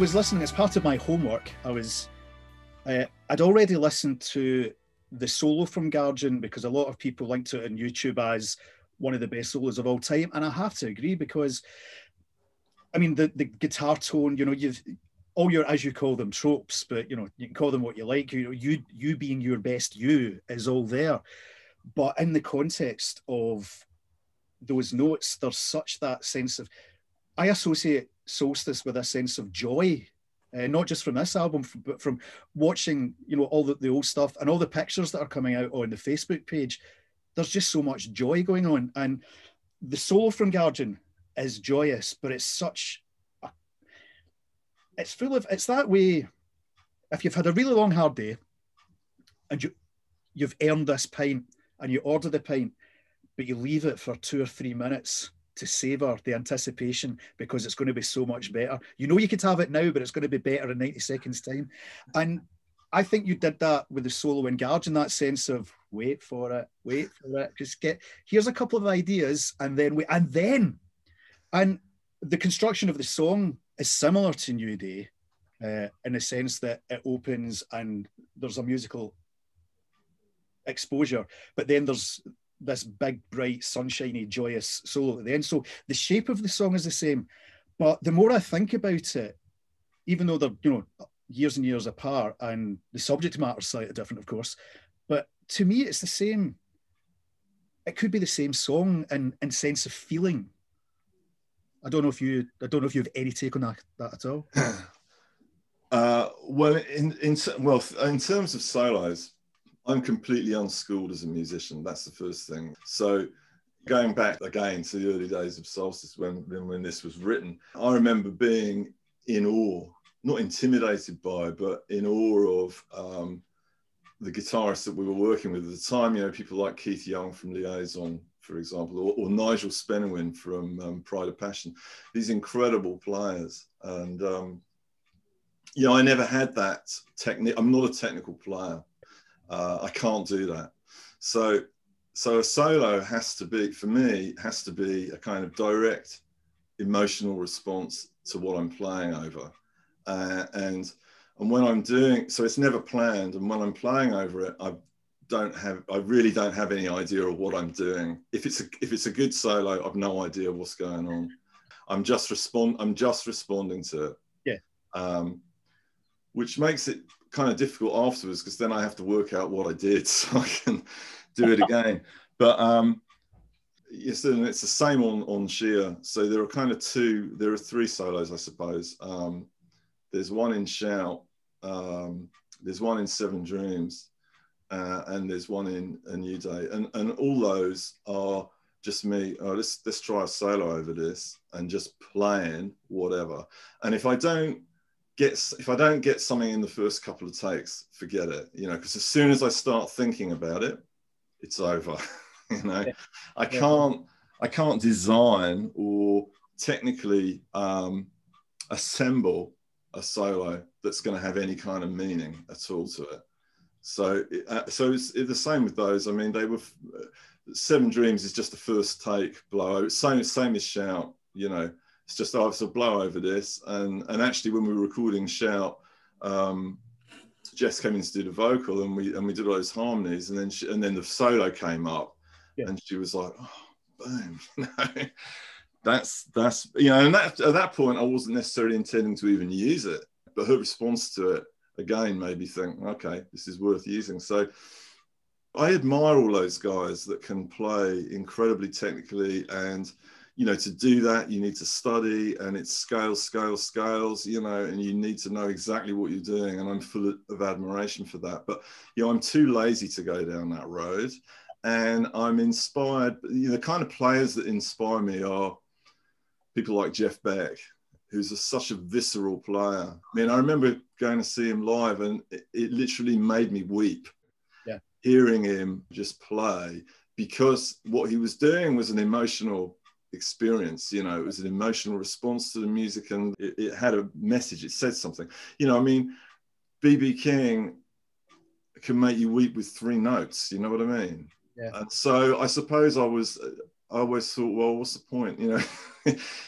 was listening as part of my homework. I'd already listened to the solo from Guardian because a lot of people link to it on YouTube as one of the best solos of all time, and I have to agree because, I mean, the guitar tone, you know, you've all your, as you call them, tropes, but you know, you can call them what you like. You know, you being your best you is all there, but in the context of those notes, there's such that sense of, I associate Solstice with a sense of joy, not just from this album, but from watching, you know, all the old stuff and all the pictures that are coming out on the Facebook page. There's just so much joy going on, and the solo from Guardian is joyous, but it's such, it's full of, it's that way. If you've had a really long, hard day, and you've earned this pint, and you order the pint, but you leave it for 2 or 3 minutes to savor the anticipation because it's going to be so much better. You know, you could have it now, but it's going to be better in 90 seconds time. And I think you did that with the solo in Guardian, that sense of wait for it, just here's a couple of ideas, and then the construction of the song is similar to New Day in the sense that it opens and there's a musical exposure, but then there's this big, bright, sunshiny, joyous solo at the end. So the shape of the song is the same, but the more I think about it, even though they're, you know, years and years apart, and the subject matter is slightly different, of course, but to me, it's the same. It could be the same song in sense of feeling. I don't know if you have any take on that at all. Well, in terms of solos, I'm completely unschooled as a musician. That's the first thing. So going back again to the early days of Solstice when this was written, I remember being in awe, not intimidated by, but in awe of the guitarists that we were working with at the time. You know, people like Keith Young from Liaison, for example, or Nigel Spenowin from Pride of Passion. These incredible players. And, you know, I never had that technique. I'm not a technical player. I can't do that. So a solo has to be, for me, has to be a kind of direct emotional response to what I'm playing over. And when I'm doing, so it's never planned. And when I'm playing over it, I really don't have any idea of what I'm doing. If it's a good solo, I've no idea what's going on. I'm just responding to it. Yeah. Which makes it kind of difficult afterwards, because then I have to work out what I did so I can do it again. But yes, and it's the same on Sheer. So there are 3 solos, I suppose. There's one in Shout, there's one in Seven Dreams, and there's one in A New Day. And all those are just me, let's try a solo over this, and just playing whatever. And if I don't get something in the first couple of takes, forget it, you know, because as soon as I start thinking about it, it's over. You know, I can't design or technically assemble a solo that's going to have any kind of meaning at all to it. So it's the same with those. I mean, they were Seven Dreams is just the first take blow. Same as Shout, you know. It's just I was a blow over this, and actually when we were recording Shout, Jess came in to do the vocal, and we did all those harmonies, and then the solo came up, and she was like, oh, boom, you know, that's you know, and at that point I wasn't necessarily intending to even use it, but her response to it again made me think, okay, this is worth using. So I admire all those guys that can play incredibly technically, and you know, to do that, you need to study, and it's scales, you know, and you need to know exactly what you're doing. And I'm full of admiration for that. But, you know, I'm too lazy to go down that road. And I'm inspired, you know, the kind of players that inspire me are people like Jeff Beck, who's such a visceral player. I mean, I remember going to see him live, and it literally made me weep. Yeah. Hearing him just play, because what he was doing was an emotional experience, you know, it was an emotional response to the music, and it had a message, it said something, you know. I mean, B.B. King can make you weep with 3 notes, you know what I mean? Yeah. And so I suppose I always thought, well, what's the point, you know,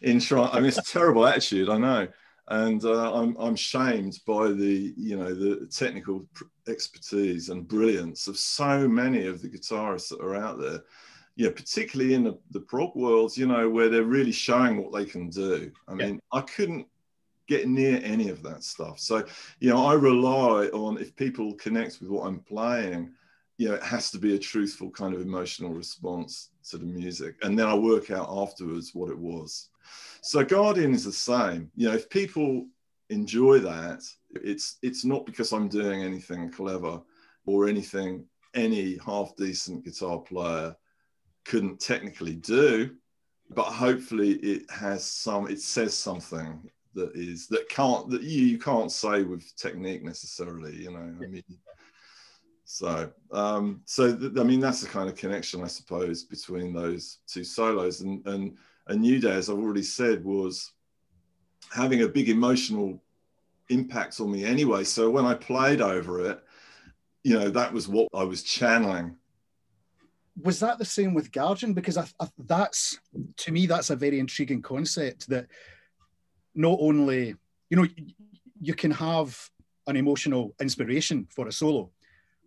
in trying, I mean, it's a terrible attitude, I know, And I'm shamed by the technical expertise and brilliance of so many of the guitarists that are out there, particularly in the prog world, where they're really showing what they can do. I mean, I couldn't get near any of that stuff. So, I rely on, if people connect with what I'm playing, it has to be a truthful kind of emotional response to the music. And then I work out afterwards what it was. So Guardian is the same. If people enjoy that, it's not because I'm doing anything clever or anything any half-decent guitar player couldn't technically do, but hopefully it says something that you can't say with technique necessarily, I mean. So, I mean, that's the kind of connection, I suppose, between those two solos. And New Day, as I've already said, was having a big emotional impact on me anyway. So when I played over it, that was what I was channeling. Was that the same with Guardian? Because that's, to me, that's a very intriguing concept, that not only, you can have an emotional inspiration for a solo,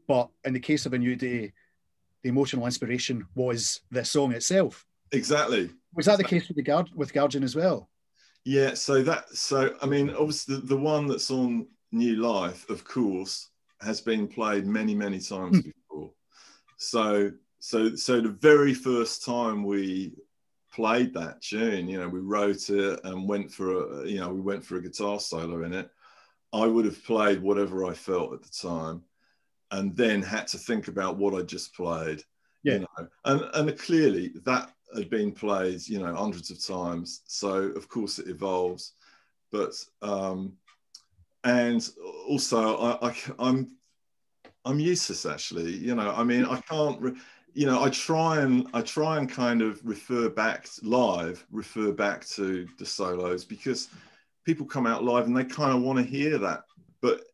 but in the case of A New Day, the emotional inspiration was the song itself. Exactly. Was that the case with Guardian as well? Yeah. So I mean, obviously the one that's on New Life, of course, has been played many, many times before. So the very first time we played that tune, we wrote it and went for a guitar solo in it. I would have played whatever I felt at the time, and then had to think about what I just played. Yeah. And clearly that had been played, hundreds of times. So of course it evolves, but and also I'm useless actually. I mean, I can't. I try and kind of refer back to the solos, because people come out live and they kind of want to hear that. But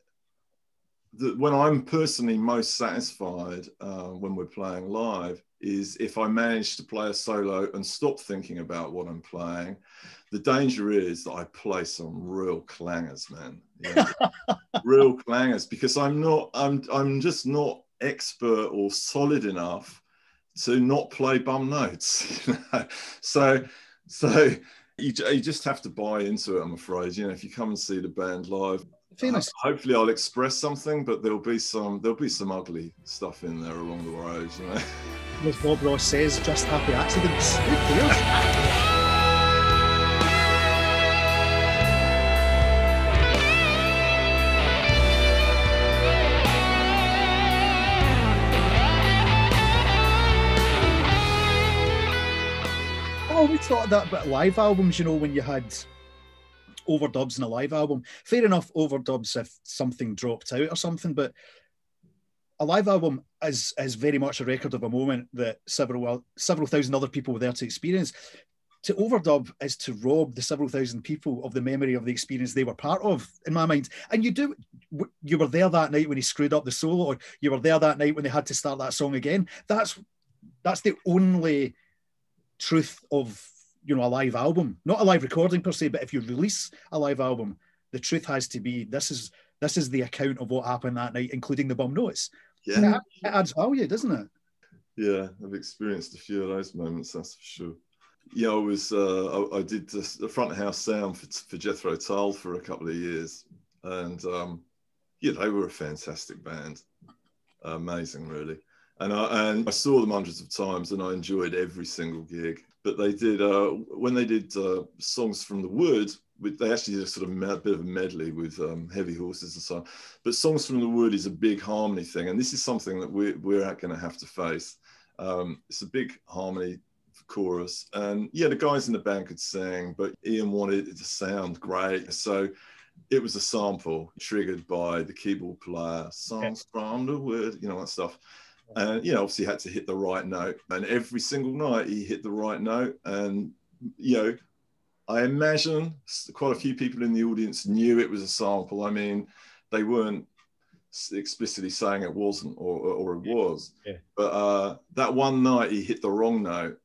when I'm personally most satisfied when we're playing live is if I manage to play a solo and stop thinking about what I'm playing. The danger is that I play some real clangers, man. Real clangers, because I'm just not expert or solid enough to not play bum notes. So you just have to buy into it, I'm afraid. If you come and see the band live, hopefully I'll express something, but there'll be some ugly stuff in there along the road. As Bob Ross says, just happy accidents. Who cares? I always thought that about live albums, when you had overdubs in a live album. Fair enough, overdubs if something dropped out or something, but a live album is very much a record of a moment that several thousand other people were there to experience. To overdub is to rob the several thousand people of the memory of the experience they were part of, in my mind. And you were there that night when he screwed up the solo, or you were there that night when they had to start that song again. That's the only truth of a live album, not a live recording per se, but if you release a live album, the truth has to be this is the account of what happened that night, including the bum notes. Yeah, it adds value, doesn't it? Yeah, I've experienced a few of those moments, that's for sure. I did the front of house sound for Jethro Tull for a couple of years, and they were a fantastic band, amazing, really. And I saw them hundreds of times, and I enjoyed every single gig. But they did when they did Songs from the Wood, they actually did a sort of bit of a medley with Heavy Horses and so on. But Songs from the Wood is a big harmony thing, and this is something that we're going to have to face. It's a big harmony chorus, and the guys in the band could sing, but Ian wanted it to sound great, so it was a sample triggered by the keyboard player. Songs from the Wood, that stuff. And obviously had to hit the right note, and every single night he hit the right note. And I imagine quite a few people in the audience knew it was a sample. I mean, they weren't explicitly saying it wasn't, or it was. Yeah. But that one night he hit the wrong note,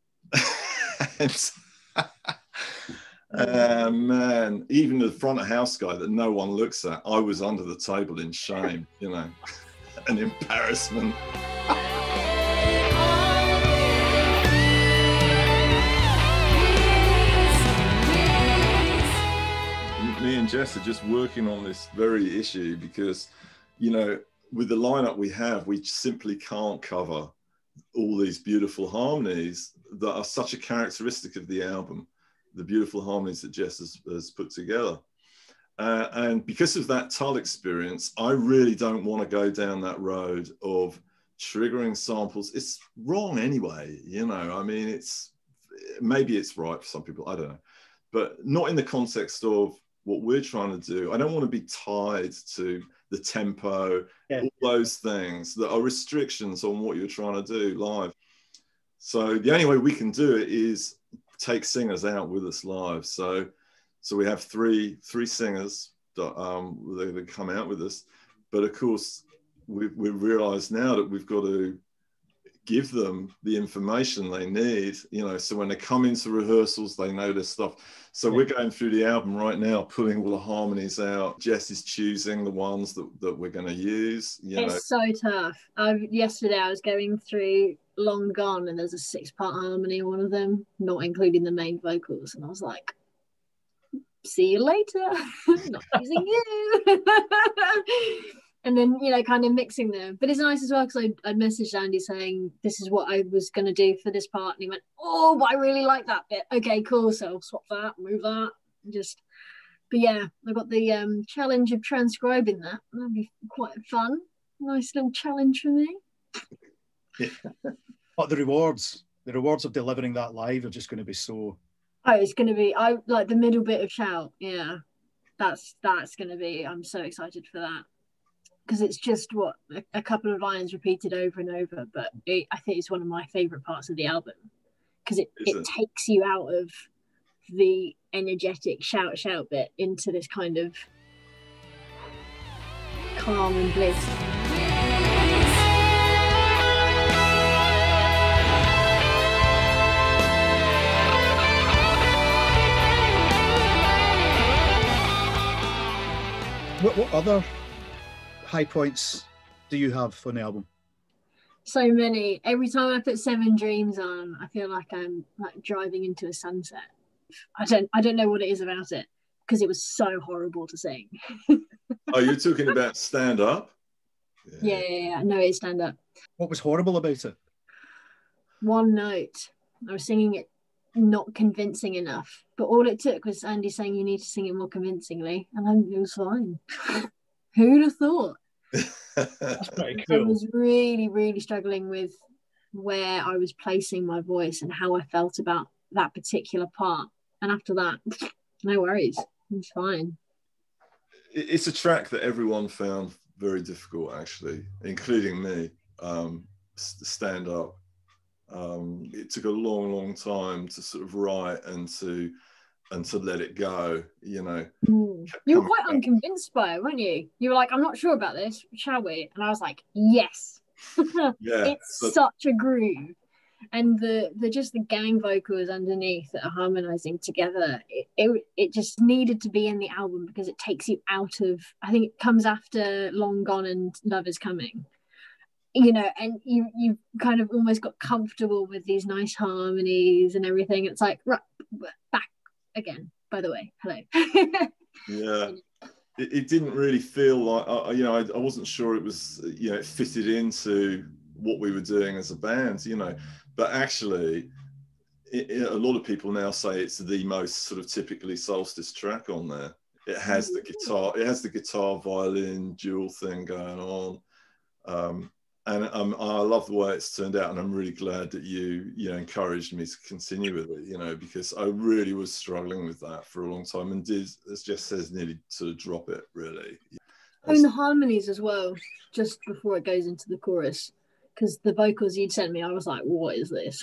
Man, even the front of house guy that no one looks at, I was under the table in shame, you know, an embarrassment. Me and Jess are just working on this very issue because, you know, with the lineup we have, we simply can't cover all these beautiful harmonies that are such a characteristic of the album, the beautiful harmonies that Jess has put together. And because of that Tull experience, I really don't want to go down that road of triggering samples. It's wrong anyway, you know, I mean, maybe it's right for some people, I don't know, but not in the context of what we're trying to do. I don't want to be tied to the tempo, all those things that are restrictions on what you're trying to do live. So the only way we can do it is take singers out with us live. So we have three singers that come out with us, but of course we've realized now that we've got to give them the information they need, you know, so when they come into rehearsals, they know their stuff. So we're going through the album right now, pulling all the harmonies out. Jess is choosing the ones that we're going to use. It's so tough. Yesterday I was going through Long Gone, and there's a 6-part harmony in one of them, not including the main vocals, and I was like, see you later. Not using you. And then, you know, kind of mixing them. But it's nice as well because I'd messaged Andy saying this is what I was going to do for this part, and he went, oh, but I really like that bit. Okay, cool, so I'll swap that, move that, but yeah, I got the challenge of transcribing that. That'd be quite fun. Nice little challenge for me. But the rewards of delivering that live are just going to be so... Oh, it's going to be, I like the middle bit of Shout, yeah, that's going to be, I'm so excited for that. Because it's just a couple of lines repeated over and over, but I think it's one of my favorite parts of the album because it takes you out of the energetic shout bit into this kind of calm and bliss. What other high points do you have on the album? So many. Every time I put 7 Dreams on, I feel like I'm like driving into a sunset. I don't know what it is about it because it was so horrible to sing. Oh, you're talking about Stand Up? Yeah. No, it's Stand Up. What was horrible about it? One note. I was singing it not convincing enough, but all it took was Andy saying you need to sing it more convincingly, and then it was fine. Who'd have thought? That's pretty cool. I was really, really struggling with where I was placing my voice and how I felt about that particular part. And after that, no worries. It's fine. It's a track that everyone found very difficult, actually, including me. Stand Up. It took a long time to sort of write and to let it go, you know. You were quite unconvinced by it, weren't you? You were like, I'm not sure about this, shall we? And I was like, yes. It's such a groove. And the gang vocals underneath that are harmonizing together, it just needed to be in the album because it takes you out of, I think it comes after Long Gone and Love Is Coming, you know, and you kind of almost got comfortable with these nice harmonies and everything. It's like, right, back again, by the way, hello. Yeah, it didn't really feel like, you know, I wasn't sure it was, you know, it fitted into what we were doing as a band, you know, but actually a lot of people now say it's the most sort of typically Solstice track on there. It has the guitar violin dual thing going on, and I love the way it's turned out, and I'm really glad that you encouraged me to continue with it, you know, because I really was struggling with that for a long time and did, as Jess says, nearly sort of drop it really. And the harmonies as well, just before it goes into the chorus, because the vocals you'd sent me, I was like, what is this?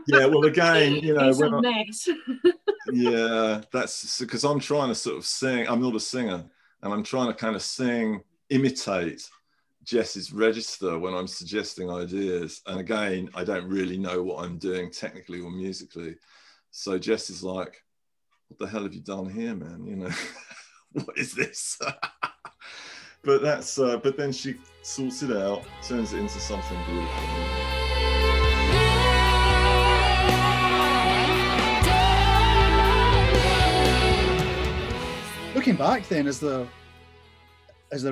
Yeah, well, again, you know, it's a mess. Yeah, that's because I'm trying to sort of sing. I'm not a singer, and I'm trying to kind of imitate Jess's register when I'm suggesting ideas. And again, I don't really know what I'm doing technically or musically. So Jess is like, what the hell have you done here, man? You know, what is this? But that's, but then she sorts it out, turns it into something beautiful. Looking back then, is there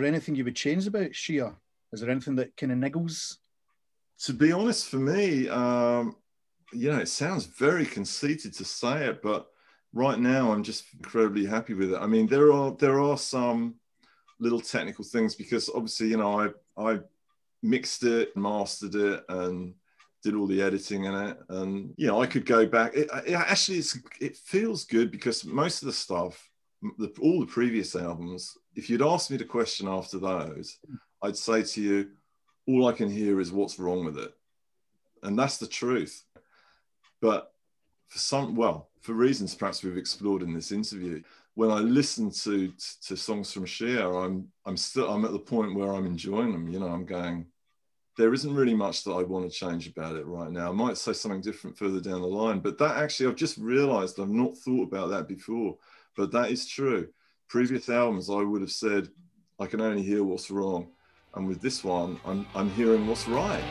anything you would change about Shia? Is there anything that kind of niggles? To be honest, for me, you know, it sounds very conceited to say it, but right now I'm just incredibly happy with it. I mean, there are some little technical things, because obviously, you know, I mixed it, mastered it, and did all the editing in it. And, you know, I could go back. It feels good, because most of the stuff, all the previous albums, if you'd asked me the question after those, I'd say to you, all I can hear is what's wrong with it. And that's the truth. But for reasons perhaps we've explored in this interview, when I listen to songs from Shia, I'm at the point where I'm enjoying them. You know, I'm going, there isn't really much that I want to change about it right now. I might say something different further down the line, but that actually, I've just realized I've not thought about that before, but that is true. Previous albums, I would have said, I can only hear what's wrong. And with this one, I'm hearing what's right.